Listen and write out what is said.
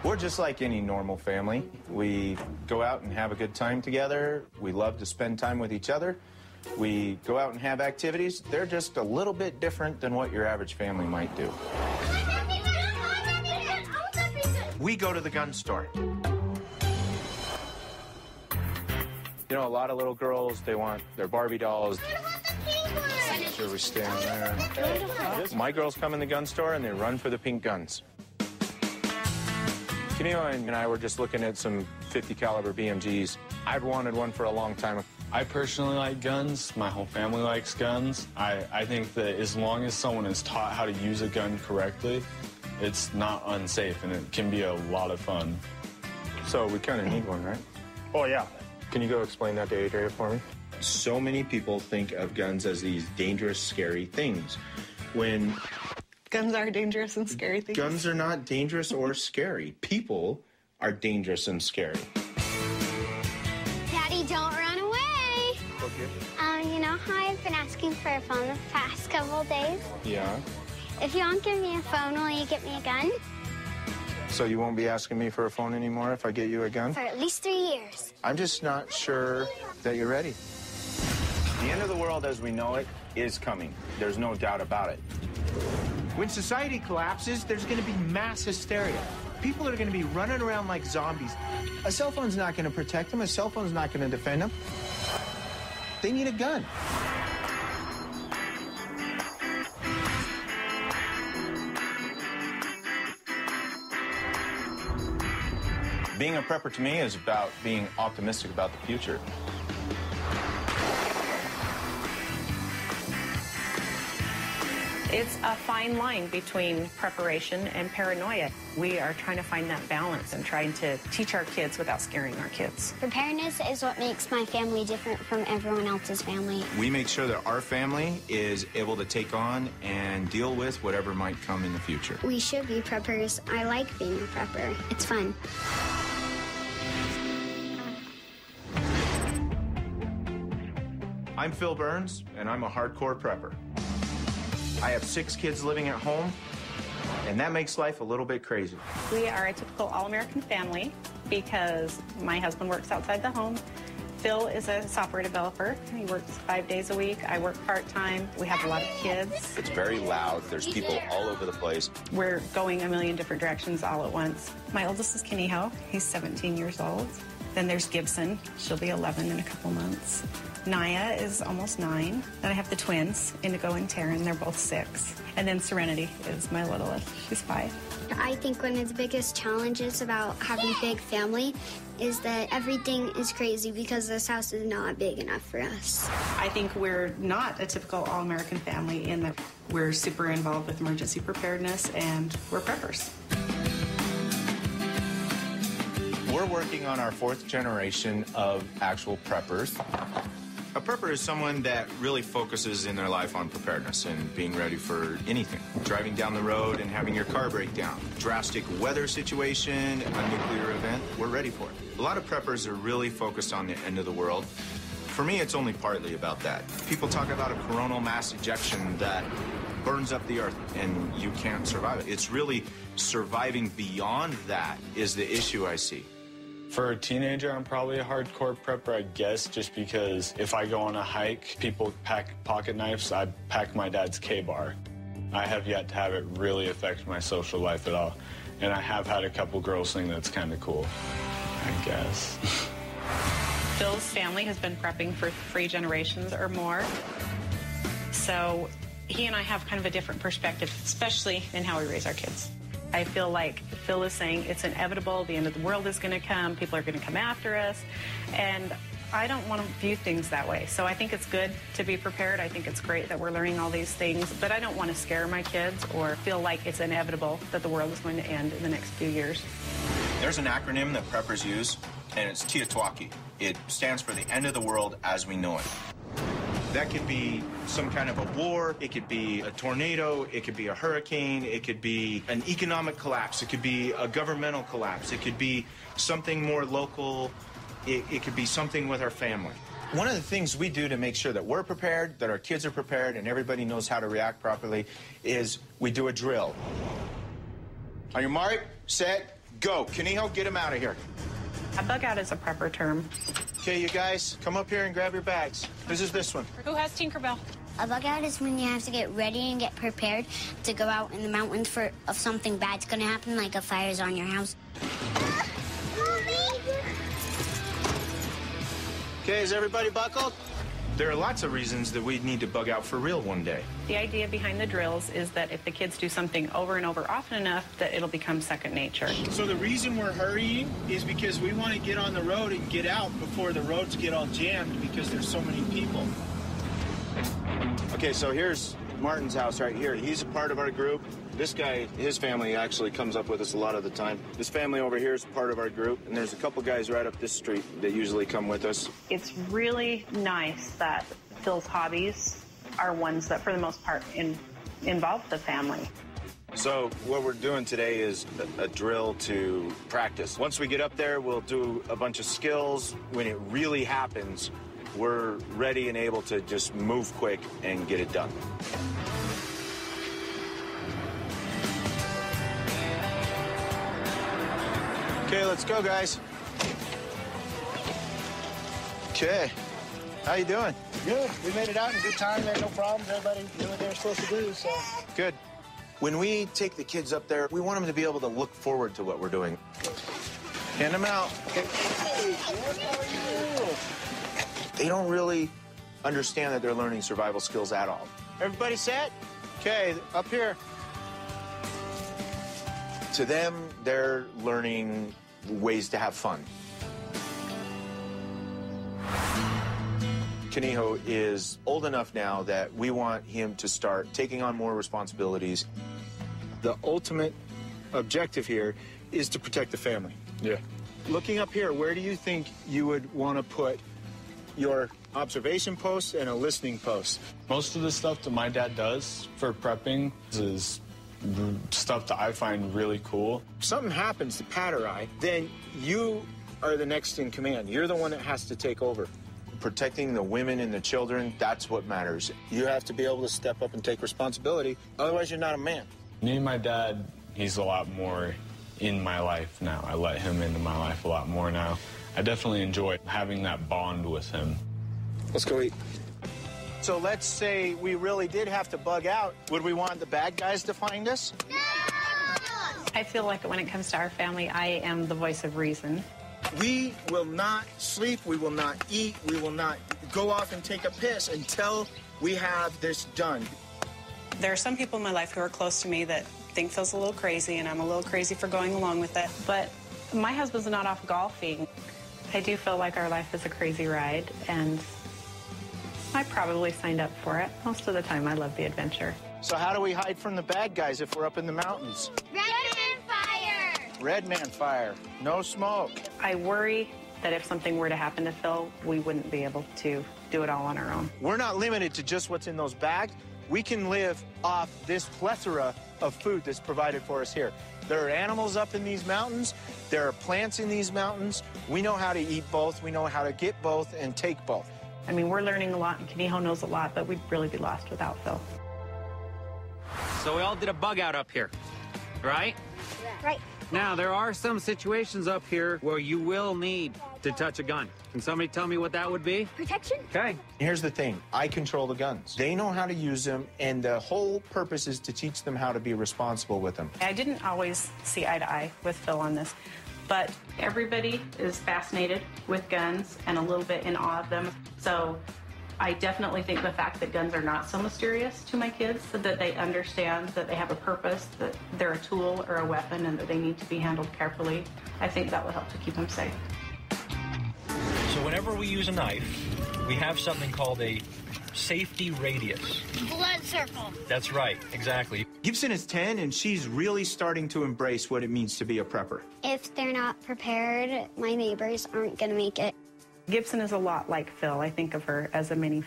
We're just like any normal family. We go out and have a good time together. We love to spend time with each other. We go out and have activities. They're just a little bit different than what your average family might do. We go to the gun store. You know, a lot of little girls, they want their Barbie dolls. Make sure we stay on there. My girls come in the gun store and they run for the pink guns. Kenio and I were just looking at some 50 caliber BMGs. I've wanted one for a long time. I personally like guns. My whole family likes guns. I think that as long as someone is taught how to use a gun correctly, it's not unsafe and it can be a lot of fun. So we kind of need one, right? Oh, yeah. Can you go explain that to Adria for me? So many people think of guns as these dangerous, scary things. When guns are dangerous and scary things. Guns are not dangerous or scary. People are dangerous and scary. Daddy, don't run away. Okay. You know how I've been asking for a phone the past couple days? Yeah. If you won't give me a phone, will you get me a gun? So you won't be asking me for a phone anymore if I get you a gun? For at least 3 years. I'm just not sure that you're ready. The end of the world as we know it is coming. There's no doubt about it. When society collapses, there's going to be mass hysteria. People are going to be running around like zombies. A cell phone's not going to protect them. A cell phone's not going to defend them. They need a gun. Being a prepper to me is about being optimistic about the future. It's a fine line between preparation and paranoia. We are trying to find that balance and trying to teach our kids without scaring our kids. Preparedness is what makes my family different from everyone else's family. We make sure that our family is able to take on and deal with whatever might come in the future. We should be preppers. I like being a prepper. It's fun. I'm Phil Burns, and I'm a hardcore prepper. I have 6 kids living at home, and that makes life a little bit crazy. We are a typical all-American family because my husband works outside the home. Phil is a software developer. He works 5 days a week. I work part-time. We have a lot of kids. It's very loud. There's people all over the place. We're going a million different directions all at once. My oldest is Kenny-Ho. He's 17 years old. Then there's Gibson. She'll be 11 in a couple months. Naya is almost 9. Then I have the twins, Indigo and Taryn. They're both 6. And then Serenity is my littlest. She's 5. I think one of the biggest challenges about having a big family is that everything is crazy because this house is not big enough for us. I think we're not a typical all-American family in that we're super involved with emergency preparedness and we're preppers. We're working on our 4th generation of actual preppers. A prepper is someone that really focuses in their life on preparedness and being ready for anything. Driving down the road and having your car break down. Drastic weather situation, a nuclear event, we're ready for it. A lot of preppers are really focused on the end of the world. For me, it's only partly about that. People talk about a coronal mass ejection that burns up the earth and you can't survive it. It's really surviving beyond that is the issue I see. For a teenager, I'm probably a hardcore prepper, I guess, just because if I go on a hike, people pack pocket knives, I pack my dad's K-bar. I have yet to have it really affect my social life at all. And I have had a couple girls think that's kind of cool, I guess. Phil's family has been prepping for 3 generations or more. So he and I have kind of a different perspective, especially in how we raise our kids. I feel like Phil is saying it's inevitable, the end of the world is going to come, people are going to come after us, and I don't want to view things that way. So I think it's good to be prepared. I think it's great that we're learning all these things, but I don't want to scare my kids or feel like it's inevitable that the world is going to end in the next few years. There's an acronym that preppers use, and it's TIATWAKI. It stands for the end of the world as we know it. That could be some kind of a war, it could be a tornado, it could be a hurricane, it could be an economic collapse, it could be a governmental collapse, it could be something more local, it could be something with our family. One of the things we do to make sure that we're prepared, that our kids are prepared, and everybody knows how to react properly is we do a drill. On your mark, set, go. Kaniho, get him out of here. A bug out is a prepper term. Okay, you guys, come up here and grab your bags. This is this one. Who has Tinkerbell? A bug out is when you have to get ready and get prepared to go out in the mountains if something bad's gonna happen, like a fire's on your house. Okay, is everybody buckled? There are lots of reasons that we need to bug out for real one day. The idea behind the drills is that if the kids do something over and over often enough, that it'll become second nature. So the reason we're hurrying is because we want to get on the road and get out before the roads get all jammed because there's so many people. Okay, so here's Martin's house right here. He's a part of our group. This guy, his family actually comes up with us a lot of the time. This family over here is part of our group, and there's a couple guys right up this street that usually come with us. It's really nice that Phil's hobbies are ones that, for the most part, involve the family. So what we're doing today is a drill to practice. Once we get up there, we'll do a bunch of skills. When it really happens, we're ready and able to just move quick and get it done. Okay, let's go, guys. Okay, how you doing? Good. We made it out in good time. There are no problems. Everybody knew what they were supposed to do, so. Good. When we take the kids up there, we want them to be able to look forward to what we're doing. Hand them out. Hey, how are you? They don't really understand that they're learning survival skills at all. Everybody set? Okay, up here. To them, they're learning ways to have fun. Kaniho is old enough now that we want him to start taking on more responsibilities. The ultimate objective here is to protect the family. Yeah. Looking up here, where do you think you would want to put your observation post and a listening post? Most of the stuff that my dad does for prepping is stuff that I find really cool. If something happens to Pat or I, then you are the next in command. You're the one that has to take over. Protecting the women and the children, that's what matters. You have to be able to step up and take responsibility. Otherwise, you're not a man. Me and my dad, he's a lot more in my life now. I let him into my life a lot more now. I definitely enjoy having that bond with him. Let's go eat. So let's say we really did have to bug out. Would we want the bad guys to find us? No! I feel like when it comes to our family, I am the voice of reason. We will not sleep, we will not eat, we will not go off and take a piss until we have this done. There are some people in my life who are close to me that think Phil's a little crazy, and I'm a little crazy for going along with it. But my husband's not off golfing. I do feel like our life is a crazy ride, and I probably signed up for it. Most of the time, I love the adventure. So how do we hide from the bad guys if we're up in the mountains? Red Man fire! Red Man fire, no smoke. I worry that if something were to happen to Phil, we wouldn't be able to do it all on our own. We're not limited to just what's in those bags. We can live off this plethora of food that's provided for us here. There are animals up in these mountains. There are plants in these mountains. We know how to eat both. We know how to get both and take both. I mean, we're learning a lot, and Kaniho knows a lot, but we'd really be lost without Phil. So we all did a bug out up here, right? Right. Now, there are some situations up here where you will need to touch a gun. Can somebody tell me what that would be? Protection? Okay. Here's the thing, I control the guns. They know how to use them, and the whole purpose is to teach them how to be responsible with them. I didn't always see eye to eye with Phil on this, but everybody is fascinated with guns and a little bit in awe of them. So I definitely think the fact that guns are not so mysterious to my kids, so that they understand that they have a purpose, that they're a tool or a weapon, and that they need to be handled carefully, I think that will help to keep them safe. So whenever we use a knife, we have something called a safety radius. Blood circle. That's right, exactly. Gibson is 10, and she's really starting to embrace what it means to be a prepper. If they're not prepared, my neighbors aren't going to make it. Gibson is a lot like Phil. I think of her as a mini